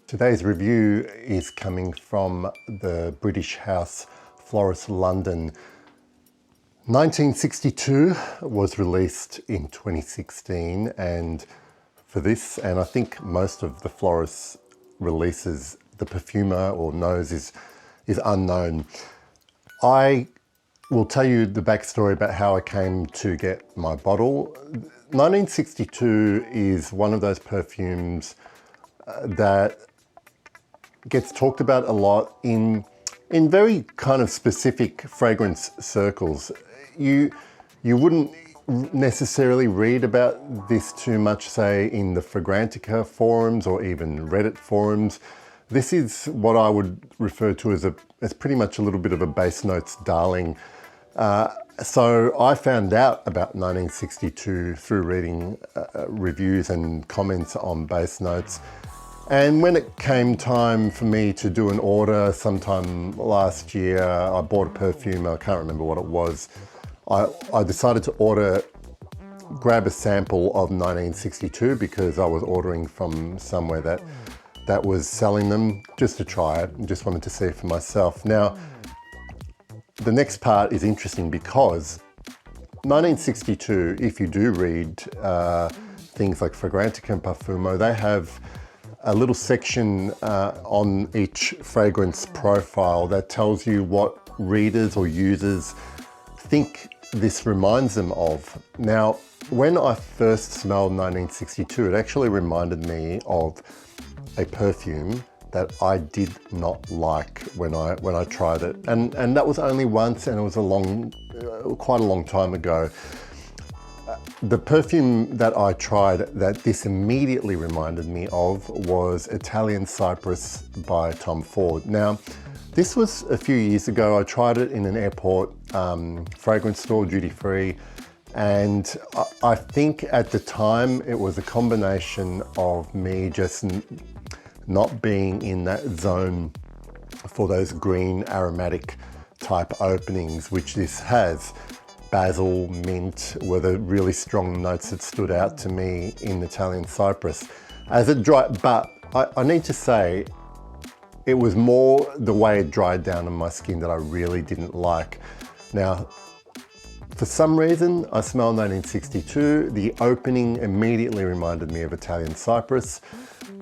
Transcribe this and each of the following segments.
Today's review is coming from the British house Floris, London. 1962 was released in 2016, and for this, and I think most of the Floris releases, the perfumer or nose is unknown. I will tell you the backstory about how I came to get my bottle. 1962 is one of those perfumes that gets talked about a lot in very kind of specific fragrance circles. You wouldn't necessarily read about this too much, say, in the Fragrantica forums or even Reddit forums. This is what I would refer to as pretty much a little bit of a bass notes darling. So I found out about 1962 through reading reviews and comments on bass notes. And when it came time for me to do an order sometime last year, I bought a perfume, I can't remember what it was. I decided to grab a sample of 1962 because I was ordering from somewhere that was selling them just to try it, and just wanted to see it for myself. Now, the next part is interesting because 1962, if you do read things like Fragrantica and Parfumo, they have a little section on each fragrance profile that tells you what readers or users think this reminds them of. Now, when I first smelled 1962, it actually reminded me of a perfume that I did not like when I tried it, and that was only once, and it was quite a long time ago. The perfume that I tried that this immediately reminded me of was Italian Cypress by Tom Ford. Now, this was a few years ago. I tried it in an airport fragrance store, duty free, and I think at the time it was a combination of me just not being in that zone for those green aromatic type openings, which this has. Basil, mint were the really strong notes that stood out to me in Italian Cypress. But I need to say, it was more the way it dried down on my skin that I really didn't like. Now, for some reason, I smelled 1962. The opening immediately reminded me of Italian Cypress.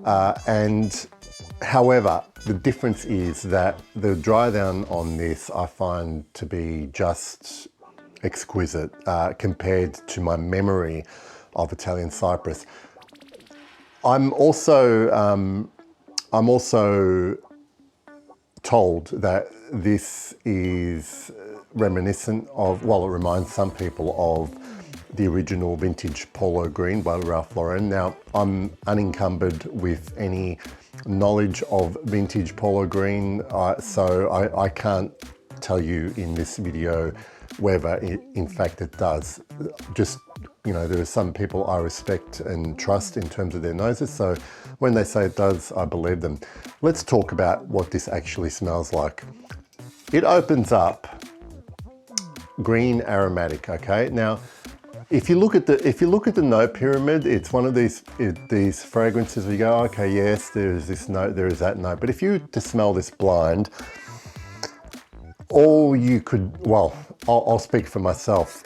However, the difference is that the dry down on this I find to be just exquisite compared to my memory of Italian Cypress. I'm also told that this is reminiscent of, well, it reminds some people of the original vintage Polo Green by Ralph Lauren. Now, I'm unencumbered with any knowledge of vintage Polo Green, so I can't tell you in this video whether in fact it does. Just, there are some people I respect and trust in terms of their noses, so when they say it does, I believe them. Let's talk about what this actually smells like. It opens up green aromatic, okay? Now, if you look at the note pyramid, it's one of these fragrances where you go, okay, yes, there is this note, there is that note. But if you were to smell this blind, I'll speak for myself.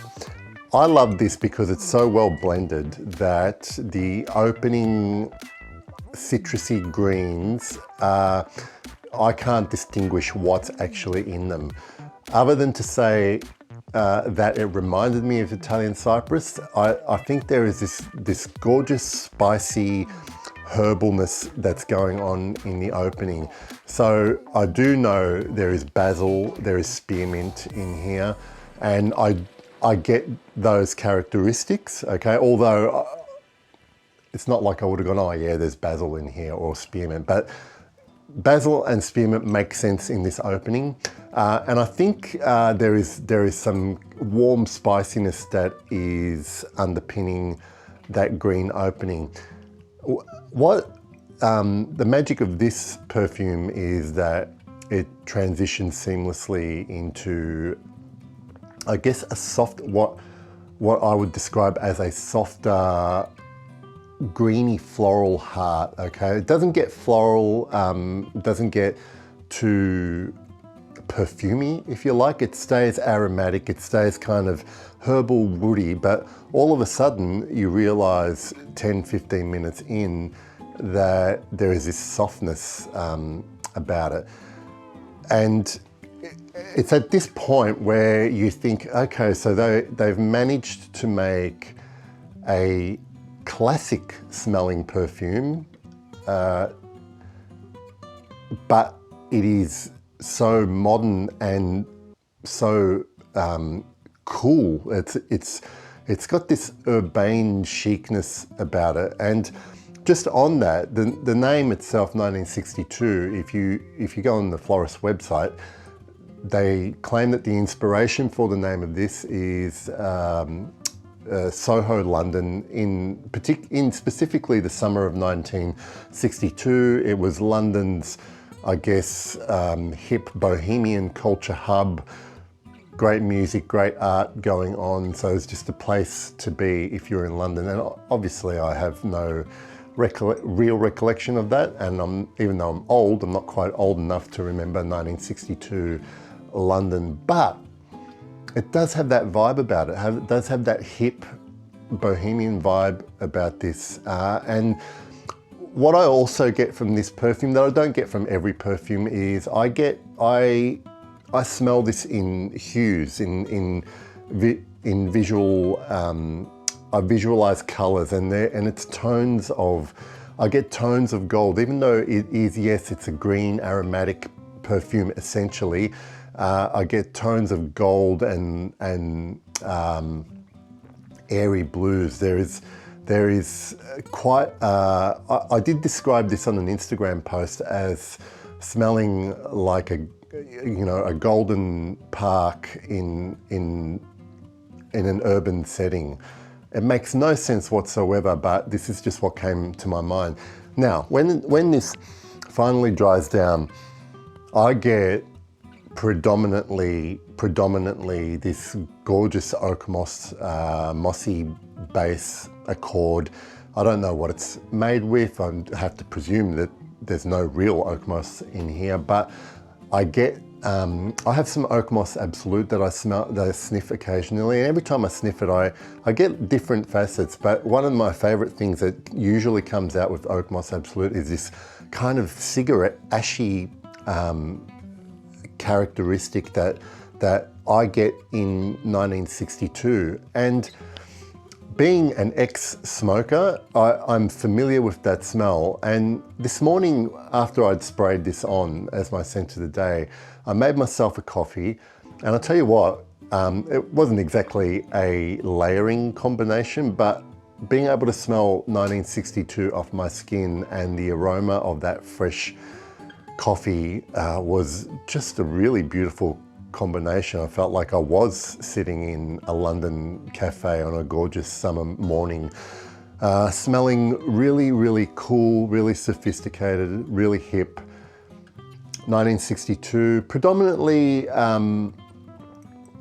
I love this because it's so well blended that the opening citrusy greens, I can't distinguish what's actually in them. Other than to say that it reminded me of Italian Cypress, I think there is this gorgeous spicy herbalness that's going on in the opening. So I do know there is basil, there is spearmint in here, and I get those characteristics, okay? Although it's not like I would have gone, oh yeah, there's basil in here or spearmint, but basil and spearmint make sense in this opening. And I think there is some warm spiciness that is underpinning that green opening. The magic of this perfume is that it transitions seamlessly into, I guess, what I would describe as a softer greeny floral heart, okay? It doesn't get floral, doesn't get too perfumey, if you like. It stays aromatic, it stays kind of herbal, woody, but all of a sudden you realize 10, 15 minutes in that there is this softness about it. And it's at this point where you think, okay, so they've managed to make a classic smelling perfume, but it is so modern and so cool. It's got this urbane chicness about it. And just on that, the name itself, 1962, if you go on the Floris website, they claim that the inspiration for the name of this is Soho, London, in specifically the summer of 1962. It was London's, I guess, hip bohemian culture hub. Great music, great art going on. So it's just a place to be if you're in London. And obviously I have no real recollection of that. And even though I'm old, I'm not quite old enough to remember 1962 London. But it does have that vibe about it. It does have that hip bohemian vibe about this. And what I also get from this perfume that I don't get from every perfume is I smell this in hues, in visual. I visualize colors and it's tones of. I get tones of gold, even though it is, yes, it's a green aromatic perfume essentially. I get tones of gold and airy blues. There is quite. I did describe this on an Instagram post as smelling like a golden park in an urban setting. It makes no sense whatsoever, but this is just what came to my mind. Now, when this finally dries down, I get predominantly this gorgeous oak moss, mossy base accord. I don't know what it's made with. I have to presume that there's no real oak moss in here, but I get, I have some Oak Moss Absolute that I sniff occasionally, and every time I sniff it, I get different facets, but one of my favorite things that usually comes out with Oak Moss Absolute is this kind of cigarette ashy characteristic that I get in 1962. And being an ex-smoker, I'm familiar with that smell. And this morning, after I'd sprayed this on as my scent of the day, I made myself a coffee. And I'll tell you what, it wasn't exactly a layering combination, but being able to smell 1962 off my skin and the aroma of that fresh coffee was just a really beautiful combination. I felt like I was sitting in a London cafe on a gorgeous summer morning, smelling really, really cool, really sophisticated, really hip. 1962, predominantly,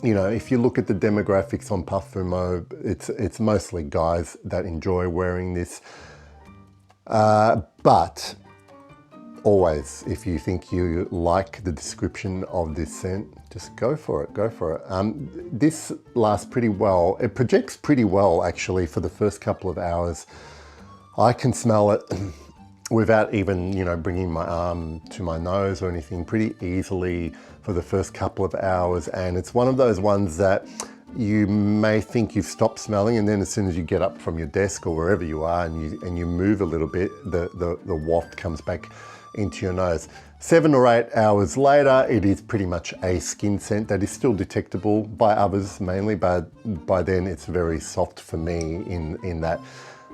if you look at the demographics on Parfumo, it's mostly guys that enjoy wearing this. But always, if you think you like the description of this scent, just go for it. This lasts pretty well. It projects pretty well, actually, for the first couple of hours. I can smell it without even, bringing my arm to my nose or anything, pretty easily for the first couple of hours. And it's one of those ones that you may think you've stopped smelling, and then as soon as you get up from your desk or wherever you are and you move a little bit, the waft comes back into your nose. 7 or 8 hours later, it is pretty much a skin scent that is still detectable by others mainly, but by then it's very soft for me in that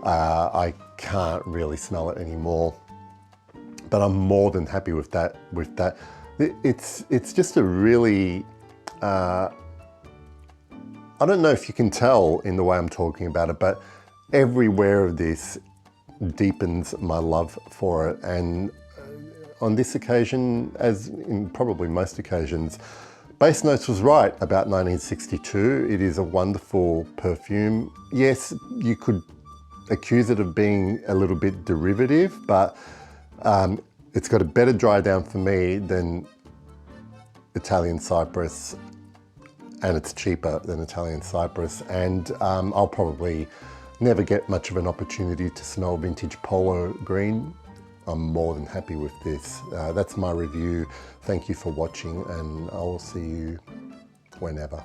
I can't really smell it anymore. But I'm more than happy with that. It's just a really, I don't know if you can tell in the way I'm talking about it, but everywhere of this deepens my love for it. And on this occasion, as in probably most occasions, Base Notes was right about 1962. It is a wonderful perfume. Yes, you could accuse it of being a little bit derivative, but it's got a better dry down for me than Italian Cypress, and it's cheaper than Italian Cypress, and I'll probably never get much of an opportunity to smell vintage Polo Green. I'm more than happy with this. That's my review. Thank you for watching, and I'll see you whenever.